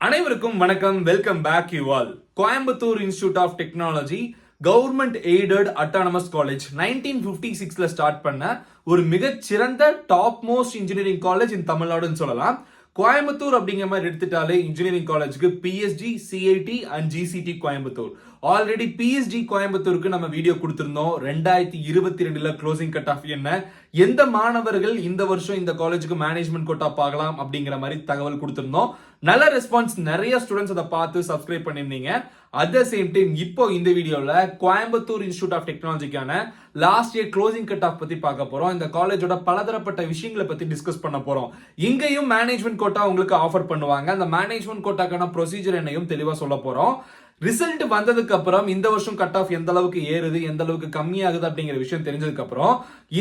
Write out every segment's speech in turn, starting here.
அனைவருக்கும் வணக்கம். Welcome back you all. Coimbatore institute of technology government aided autonomous college 1956ல start பண்ண ஒரு மிகச்சிறந்த top most engineering college in தமிழ்நாடுன்னு சொல்லலாம். கோயம்புத்தூர் அப்படிங்கிற மாதிரி எடுத்துட்டாலே இன்ஜினியரிங் காலேஜுக்கு PSG, CIT and GCT Coimbatore. Already PSG கோயம்புத்தூருக்கு நம்ம வீடியோ கொடுத்திருந்தோம். 2022ல க்ளோசிங் கட் ஆஃப் என்ன, எந்த மாணவர்கள் இந்த வருஷம் இந்த காலேஜுக்கு மேனேஜ்மெண்ட் கோட்டா பார்க்கலாம் அப்படிங்கிற மாதிரி தகவல் கொடுத்திருந்தோம். நல்ல ரெஸ்பான்ஸ், நிறைய ஸ்டூடெண்ட்ஸ் அதை பார்த்து சப்ஸ்கிரைப் பண்ணியிருந்தீங்க. அட் த சேம் டைம் இப்போ இந்த வீடியோல கோயம்புத்தூர் இன்ஸ்டிடியூட் ஆஃப் டெக்னாலஜிக்கான last year closing cut off பத்தி பார்க்க போறோம். இந்த காலேஜோட பலதரப்பட்ட விஷயங்களை பத்தி டிஸ்கஸ் பண்ண போறோம். இங்கேயும் மேனேஜ்மெண்ட் கோட்டா உங்களுக்கு ஆஃபர் பண்ணுவாங்க. அந்த மேனேஜ்மெண்ட் கோட்டாக்கான ப்ரொசீஜர் என்னையும் தெளிவா சொல்ல போறோம். ரிசல்ட் வந்ததுக்கு அப்புறம் இந்த வருஷம் கட் ஆஃப் எந்த அளவுக்கு ஏறுது, எந்த அளவுக்கு கம்மியாகுது அப்படிங்கிற விஷயம் தெரிஞ்சதுக்கு அப்புறம்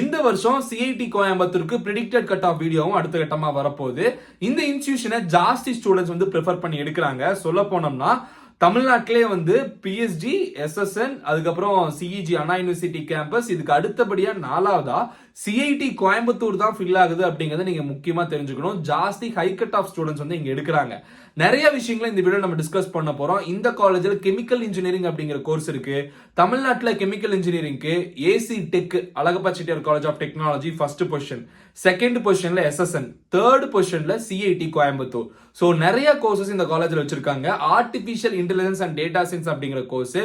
இந்த வருஷம் சிஐடி கோயம்புத்தூருக்கு பிரெடிக்டட் கட் ஆஃப் வீடியோவும் அடுத்த கட்டமா வரப்போகுது. இந்த இன்ஸ்டிடியூஷனை ஜாஸ்தி ஸ்டூடெண்ட்ஸ் வந்து ப்ரிஃபர் பண்ணி எடுக்கிறாங்க. சொல்ல போனோம்னா தமிழ்நாட்டிலே வந்து பிஎஸ்ஜி, எஸ்எஸ்என், அதுக்கப்புறம் சிஇஜி அண்ணா யூனிவர்சிட்டி கேம்பஸ், இதுக்கு அடுத்தபடியா 4வதா சிஐடி கோயம்புத்தூர் தான் ஃபில் ஆகுது அப்படிங்கறத நீங்க முக்கியமா தெரிஞ்சுக்கணும். ஜாஸ்தி ஹை கட் ஆஃப் ஸ்டூடெண்ட்ஸ் வந்து இங்க எடுக்கிறாங்க. நிறைய விஷயங்களை இந்த வீடியோ நம்ம டிஸ்கஸ் பண்ண போறோம். இந்த காலேஜில் கெமிக்கல் இன்ஜினியரிங் அப்படிங்கிற கோர்ஸ் இருக்கு. தமிழ்நாட்டில் கெமிக்கல் இன்ஜினியரிங்க்கு AC tech Alagappa Chettiar college of technology first position, second பொசிஷன்ல எஸ்எஸ்என், தேர்ட் பொசிஷன்ல சிஐடி கோயம்புத்தூர். ஸோ நிறைய கோர்சஸ் இந்த காலேஜில் வச்சிருக்காங்க. Artificial intelligence and data science அப்படிங்கிற கோர்ஸ்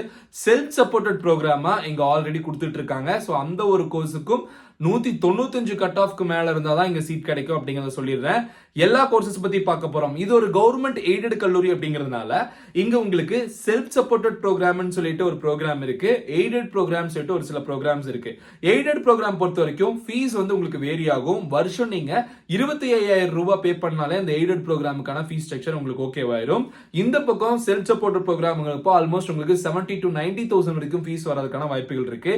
செல்ஃப் சப்போர்ட்டட் ப்ரோக்ராமா இங்க ஆல்ரெடி கொடுத்துட்டு இருக்காங்க. ஸோ அந்த ஒரு கோர்ஸுக்கும் 195 கட் ஆஃப்க்கு மேல இருந்தாதான் இங்க சீட் கிடைக்கும் அப்படிங்கறத சொல்லிடுறேன். எல்லா கோர்சஸ் பத்தி பார்க்க போறோம். இது ஒரு கவர்மெண்ட் எய்டட் கல்லூரி அப்படிங்கிறதுனால இங்க உங்களுக்கு செல்ஃப் சப்போர்ட்டட் ப்ரோக்ராம்னு சொல்லிட்டு ஒரு ப்ரோக்ராம் இருக்கு, எய்டட் ப்ரோக்ராம் சொல்லிட்டு ஒரு சில ப்ரோக்ராம்ஸ் இருக்கு. எய்டட் ப்ரோக்ராம் பொறுத்த வரைக்கும் ஃபீஸ் வந்து உங்களுக்கு வேரி ஆகும். வருஷம் நீங்க 25,000 ரூபாய் பே பண்ணாலே அந்த எய்டட் ப்ரோக்ராமுக்கான ஃபீஸ் ஸ்ட்ரக்சர் உங்களுக்கு ஓகேவாயிரும். இந்த பக்கம் செல்ஃப் சப்போர்ட்டட் ப்ரோக்ராம் ஆல்மோஸ்ட் உங்களுக்கு 70 to 90,000 வரைக்கும் ஃபீஸ் வரதுக்கான வாய்ப்புகள் இருக்கு.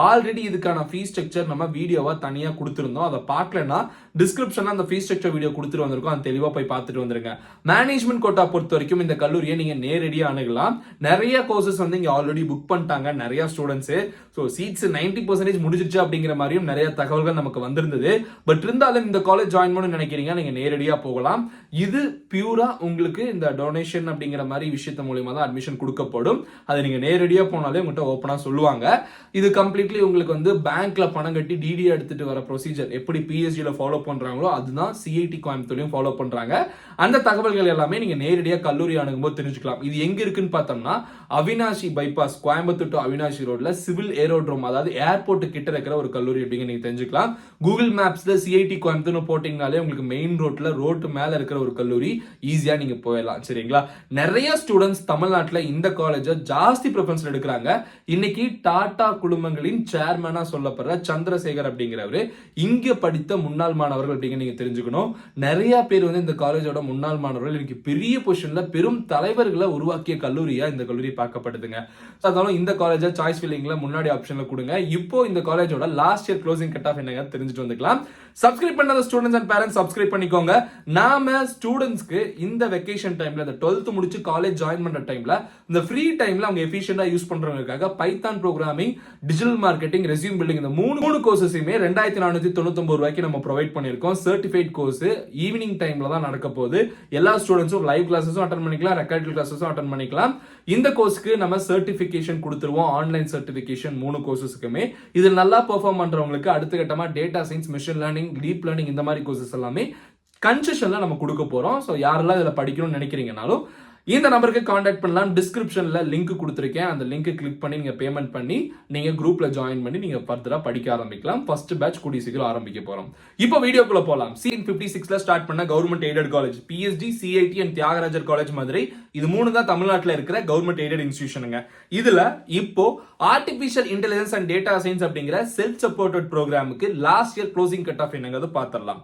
ஆல்ரெடி இதுக்கான ஃபீஸ் ஸ்ட்ரக்சர் நம்ம வீடியோவா தனியா கொடுத்திருந்தோம். அதை பார்க்கலன்னா டிஸ்கிரிப்ஷன்ல அந்த ஃபீஸ் ஸ்ட்ரக்சர் வீடியோ கொடுத்துட்டு வந்திருக்கோம். அது தெளிவா போய் பார்த்துட்டு வந்துருங்க. மேனேஜ்மெண்ட் கோட்டா பொறுத்த வரைக்கும் இந்த கல்லூரியை நீங்க நேரடியா அணுகலாம். நிறைய கோர்சஸ் வந்து இங்க ஆல்ரெடி புக் பண்ணிட்டாங்க நிறைய ஸ்டூடெண்ட்ஸ். ஸோ சீட்ஸ் 90% முடிஞ்சிருச்சு அப்படிங்கிற மாதிரியும் நிறைய தகவல்கள் நமக்கு வந்திருந்தது. பட் இருந்தாலும் இந்த காலேஜ் ஜாயின் பண்ணணும்னு நினைக்கிறீங்க, நீங்க நேரடியா போகலாம். இது பியூரா உங்களுக்கு இந்த டொனேஷன் அப்படிங்கிற மாதிரி விஷயத்த மூலமா தான் அட்மிஷன் கொடுக்கப்படும். அதை நீங்க நேரடியா போனாலே உங்கள்கிட்ட ஓப்பனா சொல்லுவாங்க. இது கம்ப்ளீட்லி உங்களுக்கு வந்து பேங்க்ல பணம் கட்டி டிடி எடுத்துட்டு வர ப்ரொசீஜர் எப்படி பிஎஸ்ஜில ஃபாலோ பண்றாங்களோ அதுதான் சிஐடி கோயம்புத்தூர்லயும் ஃபாலோ பண்றாங்க. அந்த தகவல்கள் எல்லாமே நீங்க நேரடியா கல்லூரி அணுகும்போது தெரிஞ்சுக்கலாம். இது எங்க இருக்குன்னு பார்த்தோம்னா அவினாஷி பைபாஸ், கோயம்புத்தூர் டு அவினாஷி ரோட்ல சிவில் ஏரோட்ரோம், அதாவது ஏர்போர்ட் கிட்ட இருக்கிற ஒரு கல்லூரி அப்படிங்க நீங்க தெரிஞ்சுக்கலாம். கூகுள் மேப்ஸ்ல சிஐடி கோயம்புத்தூர் போட்டீங்கனாலே உங்களுக்கு மெயின் ரோட்ல ரோட்டு மேல இருக்கிற ஒரு கல்லூரி, ஈஸியா நீங்க போயிடலாம். சரிங்களா? நிறைய ஸ்டூடெண்ட்ஸ் தமிழ்நாட்டுல இந்த காலேஜ் ஜாஸ்தி ப்ரிஃபரன்ஸ் எடுக்கிறாங்க. இன்னைக்கு டாடா குழுமங்களின் சேர்மனா சொல்லப்படுற சந்திரசேகர் அப்படிங்கிறவரு இங்க படித்த முன்னாள் மாணவர்கள் அப்படிங்க நீங்க தெரிஞ்சுக்கணும். நிறைய பேர் வந்து இந்த காலேஜோட முன்னாள் மாணவர்கள் இன்னைக்கு பெரிய பொசிஷன்ல பெரும் தலைவர்களை உருவாக்கிய கல்லூரியா இந்த கல்லூரி பார்க்கப்படுதுங்க. அதனால இந்த காலேஜ் சாய்ஸ் ஃபில்லிங்ல முன்னாடி ஆப்ஷன்ல கொடுங்க. இப்போ இந்த காலேஜோட last year closing cut off என்னங்க தெரிஞ்சுட்டு வந்துக்கலாம். சப்ஸ்கிரைப் பண்ணாத ஸ்டூடெண்ட்ஸ் அண்ட் பேரண்ட்ஸ் சப்ஸ்கிரைப் பண்ணிக்கோங்க. நாம ஸ்டூடெண்ட்ஸ்க்கு இந்த வெக்கேஷன் டைம்ல, இந்த 12th முடிச்சு காலேஜ் ஜாயின் பண்ற டைம்ல, இந்த ஃப்ரீ டைம்ல அவங்க எஃபிஷியன்டா யூஸ் பண்றவங்களுக்காக python programming, digital marketing, resume building, இந்த மூணு கோர்சஸுமே 2499 ரூபாய்க்கு நம்ம ப்ரொவைட் பண்ணிருக்கோம். சர்டிஃபைட் கோர்ஸ் ஈவினிங் டைம்ல தான் நடக்க போகுது. எல்லா ஸ்டூடெண்ட்ஸும் லைவ் கிளாஸஸும் அட்டெண்ட் பண்ணிக்கலாம், ரெக்கார்டட் கிளாஸஸும் அட்டெண்ட் பண்ணிக்கலாம். இந்த கோர்ஸ்க்கு நம்ம சர்டிபிகேஷன் கொடுத்துருவோம், ஆன்லைன் சர்டிபிகேஷன் 3 கோர்சஸ்க்குமே. இது நல்லா பெர்ஃபார்ம் பண்றவங்களுக்கு அடுத்த கட்டமா data science, machine learning, deep learning இந்த மாதிரி கோர்சஸ் எல்லாமே கன்செஷன்ல நம்ம கொடுக்க போறோம். சோ யாரெல்லாம் இதுல படிக்கணும்னு நினைக்கிறீங்கனாலும் இந்த நம்பருக்கு கான்டாக்ட் பண்ணலாம். டிஸ்கிரிப்ஷன்ல லிங்க் கொடுத்துருக்கேன். அந்த லிங்க் கிளிக் பண்ணி நீங்க பேமெண்ட் பண்ணி நீங்க குரூப்ல ஜாயின் பண்ணி நீங்க ஃபர்தரா படிக்க ஆரம்பிக்கலாம். ஃபர்ஸ்ட் பேட்ச் கூடிய சீக்கிரம் ஆரம்பிக்க போறோம். இப்போ வீடியோக்குள்ள போலாம். 56ல ஸ்டார்ட் பண்ண government aided college PST, CIT and Thiagarajar college Madurai, இது 3 தான் தமிழ்நாட்டில் இருக்கிற கவர்மெண்ட் எய்டட் இன்ஸ்டிடியூஷனுங்க. இதுல இப்போ artificial intelligence and data science அப்படிங்கிற செல்ஃப் சப்போர்ட்டட் ப்ரோக்ராமுக்கு last year closing cut off என்னங்கிறது பார்த்துடலாம்.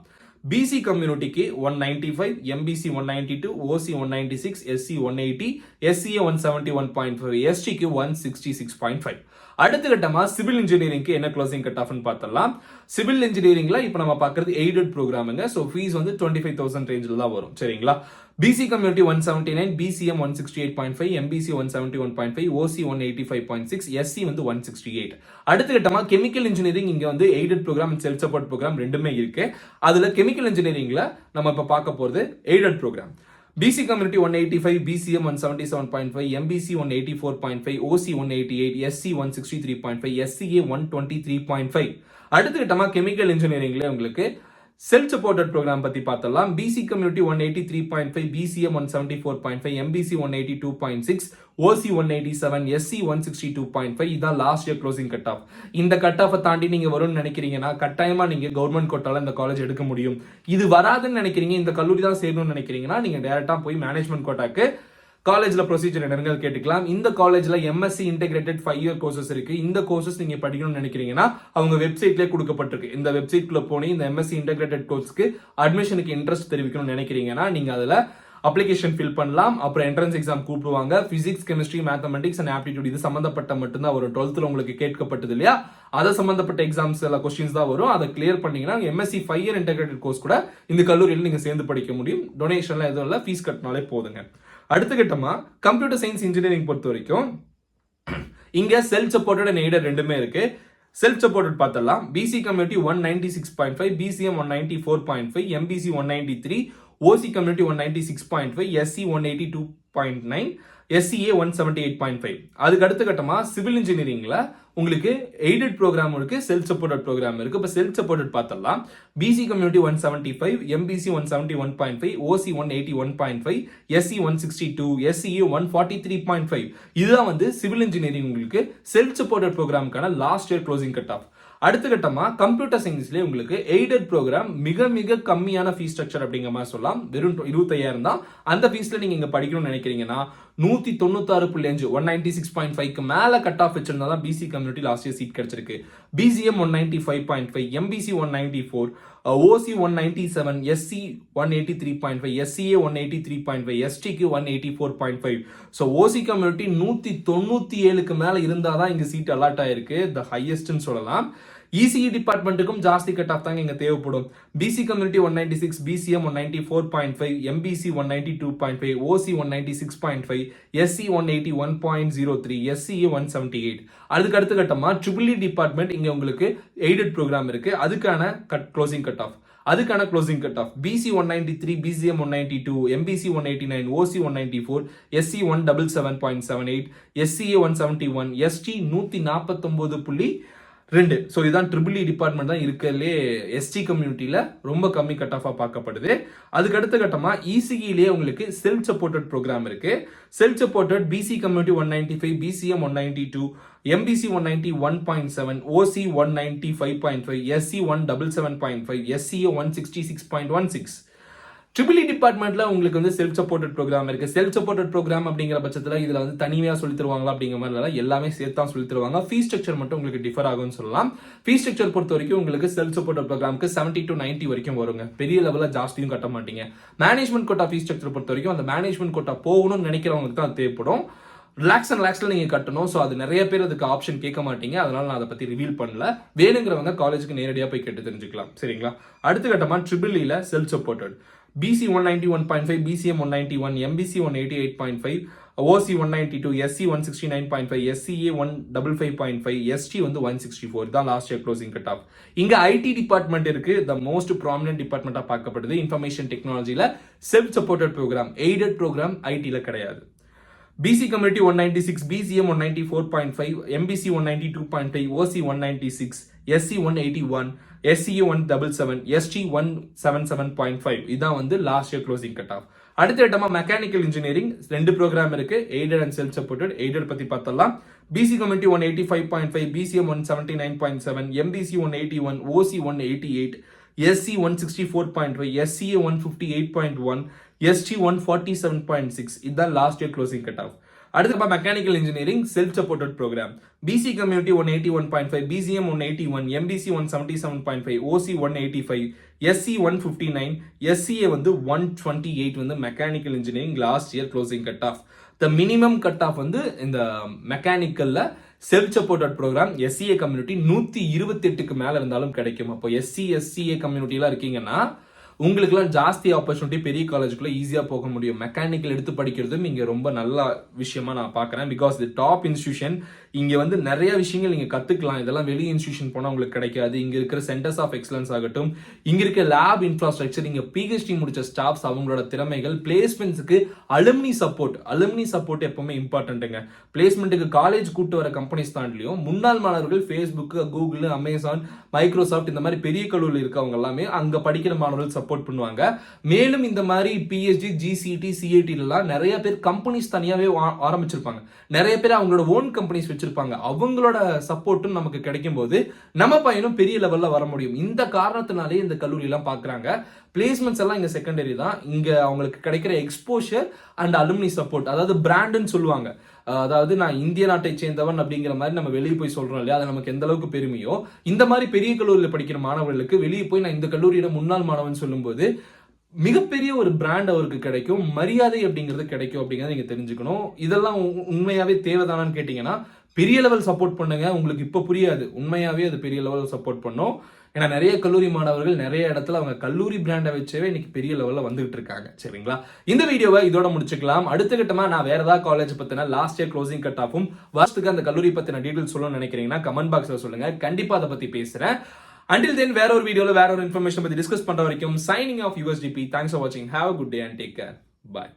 BC கம்யூனிட்டிக்கு 195, MBC 192, OC 196, SC 180, SCA 171.5, STக்கு 166.5. அடுத்த கட்டமா சிவில் இன்ஜினியரிங்க்கு என்ன க்ளோசிங் கட் ஆஃப்னு பார்த்தலாம். சிவில் இன்ஜினியரிங்ல இப்போ நம்ம பார்க்கிறது எய்டட் ப்ரோக்ராமுங்க. ஸோ ஃபீஸ் வந்து 25,000 ரேஞ்சில் தான் வரும். சரிங்களா? BC community 179, BCM 168.5, MBC 171.5, OC 185.6, SC வந்து 168. அடுத்த கட்டமா கெமிக்கல் இன்ஜினியரிங், இங்க வந்து aided program and self support program ரெண்டுமே இருக்கு. அதுல கெமிக்கல் இன்ஜினியரிங்ல நம்ம இப்ப பார்க்க போறது aided program. BC Community 185, BCM 177.5, MBC 184.5, OC 188, SC 163.5, SCA 123.5. அடுத்த கட்டமா கெமிக்கல் இன்ஜினியரிங்ல உங்களுக்கு செல்ஃப் சப்போர்ட்டட் ப்ரோக்ராம் பத்தி பார்த்தலாம். பிசி கம்யூனிட்டி 183.5, பிசிஎம் 174.5, எம்பிசி 182.6, ஓசி 187, எஸ்சி 162.5. இதான் last year closing cut of. இந்த கட் ஆஃபை தாண்டி நீங்க வரும்னு நினைக்கிறீங்கன்னா கட்டாயமா நீங்க கவர்மெண்ட் கோட்டால இந்த காலேஜ் எடுக்க முடியும். இது வராதுன்னு நினைக்கிறீங்க, இந்த கல்லூரி தான் சேரணும்னு நினைக்கிறீங்கன்னா நீங்க டைரக்டா போய் மேனேஜ்மெண்ட் கோட்டாக்கு காலேஜ்ல ப்ரொசீஜர் என்னன்னு கேட்டுக்கலாம். இந்த காலேஜ்ல எம்எஸ்சி இன்டெகிரேட்டட் 5 இயர் கோர்சஸ் இருக்கு. இந்த கோர்சஸ் நீங்க படிக்கணும்னு நினைக்கிறீங்கன்னா அவங்க வெப்சைட்லயே கொடுக்கப்பட்டிருக்கு. இந்த வெப்சைட்குள்ள போய் இந்த எம்எஸ்சி இன்டெகிரேட்டட் கோர்ஸ்க்கு அட்மிஷனுக்கு இன்ட்ரெஸ்ட் தெரிவிக்கணும்னு நினைக்கிறீங்கன்னா நீங்க அதுல அப்ளிகேஷன் ஃபில் பண்ணலாம். அப்புறம் என்ட்ரன்ஸ் எக்ஸாம் கூப்பிடுவாங்க. Physics, chemistry, mathematics and aptitude இது சம்பந்தப்பட்ட மட்டும்தான் வரும். 12th உங்களுக்கு கேட்கப்பட்டது இல்லையா, அதை சம்பந்தப்பட்ட எக்ஸாம்ஸ் எல்லாம் கொஸ்டின்ஸ் தான் வரும். அதை கிளியர் பண்ணீங்கன்னா எம்எஸ்சி 5 இயர் இன்டெகிரேட்டட் கோர்ஸ் கூட இந்த கல்லூரியில் நீங்க சேர்ந்து படிக்க முடியும். டொனேஷன்லாம் எதுவும் இல்லை, ஃபீஸ் கட்டினாலே போதுங்க. அடுத்த கட்டமா கம்ப்யூட்டர் சயின்ஸ் இன்ஜினியரிங் பொறுத்த வரைக்கும் இங்க செல்ஃப் சப்போர்ட்டட் அண்ட் எய்டட் ரெண்டுமே இருக்கு. செல்ஃப் சப்போர்ட்டட் பார்த்தலாம். BC community 196.5, BCM 194.5, MBC 193, OC community 196.5, SC 182.9, SCA 178.5. அதுக்கு அடுத்த கட்டமா சிவில் இன்ஜினியரிங்ல உங்களுக்கு எய்டட் ப்ரோக்ராம் இருக்கு, செல்ஃப் சப்போர்ட்டட் ப்ரோக்ராம் இருக்கு. இப்ப செல்ஃப் சப்போர்ட்டட் பார்த்தலாம். BC community 175, MBC 171.5, OC 181.5, SC 162, SCA 143.5. இதுதான் வந்து சிவில் இன்ஜினியரிங் உங்களுக்கு செல்ஃப் சப்போர்ட்டட் ப்ரோக்ராமுக்கான last year closing cut off. அடுத்த கட்டமா கம்ப்யூட்டர் சயின்ஸ்லேயே உங்களுக்கு எய்டட் ப்ரோக்ராம் மிக மிக கம்மியான ஃபீஸ் ஸ்ட்ரக்சர் அப்படிங்கிற மாதிரி சொல்லலாம். வெறும் 25,000 தான். அந்த ஃபீஸ்ல நீங்க இங்க படிக்கணும்னு நினைக்கிறீங்கன்னா 196.5 196.5க்கு மேல கட் ஆஃப் வச்சிருந்தா தான் BC community last year seat கிடைச்சிருக்கு. BCM 195.5, MBC 194, OC 197, SC 183.5, SCA 183.5, எஸ்டிக்கு 184.5. ஸோ ஓசி கம்யூனிட்டி 197க்கு மேல இருந்தாதான் இங்க சீட் அலாட் ஆயிருக்கு. த ஹையஸ்ட்னு சொல்லலாம். இசிஇ டிபார்ட்மெண்ட்டுக்கும் ஜாஸ்தி கட் ஆஃப் தாங்க இங்க தேவைப்படும். பிசி கம்யூனிட்டி 196, பிசிஎம் 194.5, எம்பிசி 192.5, ஓசி 196.5, எஸ்சி 181.03, எஸ்சிஏ 178. அதுக்கு அடுத்த கட்டமா ட்ரிபிள் டிபார்ட்மெண்ட் இங்க உங்களுக்கு எய்டட் ப்ரோக்ராம் இருக்கு. அதுக்கான க்ளோசிங் கட் ஆஃப். அதுக்கான closing cut off BC 193, BCM 192, MBC 189, OC 194, SC 177.78, SCA 171, ST 149.2. So இதுதான் ட்ரிபிள் டிபார்ட்மெண்ட் தான் இருக்கிறதுலே எஸ்டி கம்யூனிட்டியில ரொம்ப கம்மி கட் ஆஃபா பார்க்கப்படுது. அதுக்கு அடுத்த கட்டமா இசிஇலேயே உங்களுக்கு செல்ஃப் சப்போர்ட்டட் ப்ரோக்ராம் இருக்கு. Self supported BC community 195, BCM 192, MBC 191.7, OC 195.5, SC 177.5, SCA 166.16. Triple டிபார்ட்மெண்ட்ல உங்களுக்கு வந்து செல்ஃப் சப்போர்ட்டட் ப்ரோக்ராம் இருக்கு. செல்ஃப் சப்போர்ட்டட் ப்ரோக்ராம் அப்படிங்கிற பட்சத்துல இதுல வந்து தனியா சொல்லி தருவாங்களா அப்படிங்கிற மாதிரி எல்லாமே சேர்த்தா சொல்லி தருவாங்க. ஃபீஸ் ஸ்ட்ரக்சர் மட்டும் உங்களுக்கு டிஃபர் ஆகும்னு சொல்லலாம். ஃபீஸ் ஸ்ட்ரக்சர் பொறுத்த வரைக்கும் உங்களுக்கு செல்ஃப் சப்போர்ட்டட் ப்ரோக்ராமுக்கு 70 to 90 வரைக்கும் வருங்க. பெரிய லெவல்ல ஜாஸ்தியும் கட்ட மாட்டீங்க. மேனேஜ்மெண்ட் கோட்டா ஃபீஸ் ஸ்ட்ரக்சர் பொறுத்த வரைக்கும் அந்த மேனேஜ்மெண்ட் கோட்டா போகணும்னு நினைக்கிறவங்களுக்கு தான் தேவைப்படும். ரிலாக்ஸ்ல நீங்க கட்டணும். ஸோ அது நிறைய பேர் அதுக்கு ஆப்ஷன் கேட்க மாட்டீங்க. அதனால நான் அதை பத்தி ரிவீல் பண்ணல. வேணுங்கிறவங்க காலேஜுக்கு நேரடியா போய் கேட்டு தெரிஞ்சுக்கலாம். சரிங்களா? அடுத்த கட்டமா ட்ரிபிள் இல self supported BC 191.5, BCM 191, MBC 188.5, OC 192, SC 169.5, SCA 155.5, ST வந்து 164. தான் last year closing cut off. இங்க ஐடி டிபார்ட்மெண்ட் இருக்கு. த மோஸ்ட் ப்ராமினன்ட் டிபார்ட்மெண்டா பார்க்கப்படுது. இன்ஃபர்மேஷன் டெக்னாலஜில self supported program, aided program ஐடில கிடையாது. BC Community 196, BCM 194.5, MBC 192.5, OC 196, SC 181, SCA 177, ST 177.5. இதான் வந்து last year closing cut off. அடுத்த இடமா மெக்கானிக்கல் இன்ஜினியரிங் 2 ப்ரோக்ராம் இருக்கு. Aided and self supported. Aided பத்தி பார்த்தலாம். BC Community 185.5, BCM 179.7, MBC 181, OC 188, SC 164.5, SCA 158.1, ST 147.6. இதுதான் last year closing cut off. அடுத்த mechanical engineering self supported program. BC Community 181.5, BCM 181, MBC 177.5, OC 185, SC 159, SCA வந்து 128 வந்து mechanical engineering last year closing cut off. The minimum cut off வந்து இந்த மெக்கானிக்கல்ல self supported program SCA community 128க்கு மேல இருந்தாலும் கிடைக்கும். அப்போ SC SCA கம்யூனிட்டிலாம் இருக்கீங்கன்னா உங்களுக்குலாம் ஜாஸ்தி ஆப்பர்ச்சுனிட்டி, பெரிய காலேஜுக்குள்ள ஈஸியா போக முடியும். மெக்கானிக்கல் எடுத்து படிக்கிறதும் இங்க ரொம்ப நல்ல விஷயமா நான் பாக்குறேன். பிகாஸ் தி டாப் இன்ஸ்டிடியூஷன் இங்க வந்து நிறைய விஷயங்கள் நீங்க கத்துக்கலாம். இதெல்லாம் வெளி இன்ஸ்டிடியூஷன் போனா உங்களுக்கு கிடைக்காது. இங்க இருக்கிற சென்டர்ஸ் ஆஃப் எக்ஸலன்ஸ் ஆகட்டும், இங்க இருக்க லேப் இன்ஃப்ராஸ்ட்ரக்சர், இங்க பிஹெச்டி முடிச்ச ஸ்டாஃப்ஸ் அவங்களோட திறமைகள், பிளேஸ்மெண்ட்ஸ்க்கு அலுமினி சப்போர்ட் எப்பவுமே இம்பார்ட்டன்ட்டுங்க. பிளேஸ்மெண்ட்டுக்கு காலேஜ் கூட்டு வர கம்பெனிஸ் தாண்டியும் முன்னாள் மாணவர்கள் ஃபேஸ்புக், கூகுள், அமேசான், மைக்ரோசாஃப்ட் இந்த மாதிரி பெரிய கல்லூரியில் இருக்கவங்க எல்லாமே அங்க படிக்கிற மாணவர்கள் சப்போர்ட் பண்ணுவாங்க. மேலும் இந்த மாதிரி பிஹெச்டி, ஜிசிடி, சிஐடி எல்லாம் நிறைய பேர் கம்பெனிஸ் தனியாவே ஆரம்பிச்சிருப்பாங்க. நிறைய பேர் அவங்களோட ஓன் கம்பெனிஸ் வச்சிருப்பாங்க. அவங்களோட சப்போர்ட்டும் நமக்கு கிடைக்கும் போது நம்ம பையனும் பெரிய லெவல்ல வர முடியும். இந்த காரணத்தினாலே இந்த கல்லூரி எல்லாம் பாக்குறாங்க. பிளேஸ்மெண்ட்ஸ் எல்லாம் இங்க செகண்டரி தான். இங்க அவங்களுக்கு கிடைக்கிற எக்ஸ்போஷர் அண்ட் அலுமினி சப்போர்ட், அதாவது பிராண்ட்னு சொல்லுவாங்க. அதாவது நான் இந்திய நாட்டை சேர்ந்தவன் அப்படிங்கிற மாதிரி நம்ம வெளியே போய் சொல்றோம் இல்லையா, அது நமக்கு எந்த அளவுக்கு பெருமையோ, இந்த மாதிரி பெரிய கல்லூரியில் படிக்கிற மாணவர்களுக்கு வெளியே போய் நான் இந்த கல்லூரியோட முன்னாள் மாணவன் சொல்லும்போது மிகப்பெரிய ஒரு பிராண்ட் அவருக்கு கிடைக்கும், மரியாதை அப்படிங்கிறது கிடைக்கும் அப்படிங்கிறத நீங்க தெரிஞ்சுக்கணும். இதெல்லாம் உண்மையாவே தேவைதானான்னு கேட்டீங்கன்னா பெரிய லெவல் சப்போர்ட் பண்ணுங்க. உங்களுக்கு இப்ப புரியாது, உண்மையாவே அது பெரிய லெவல் சப்போர்ட் பண்ணும். ஏன்னா நிறைய கல்லூரி மாணவர்கள் நிறைய இடத்துல அவங்க கல்லூரி பிராண்டை வச்சவே இன்னைக்கு பெரிய லெவல்ல வந்துகிட்டு இருக்காங்க. சரிங்களா, இந்த வீடியோவை இதோட முடிச்சுக்கலாம். அடுத்த கட்டமா நான் வேற ஏதாவது காலேஜ் பத்தின லாஸ்ட் இயர் க்ளோசிங் கட் ஆஃபும் வருஷத்துக்கு அந்த கல்லூரி பத்தின டீடைல்ஸ் சொல்லணும்னு நினைக்கிறீங்கன்னா கமெண்ட் பாக்ஸ்ல சொல்லுங்க. கண்டிப்பா அதை பத்தி பேசுறேன். Until then, வேற ஒரு வீடியோல வேற ஒரு இன்ஃபர்மேஷன் பத்தி டிஸ்கஸ் பண்ற வரைக்கும் signing off USDP. Thanks for watching. Have a good day and take care. Bye.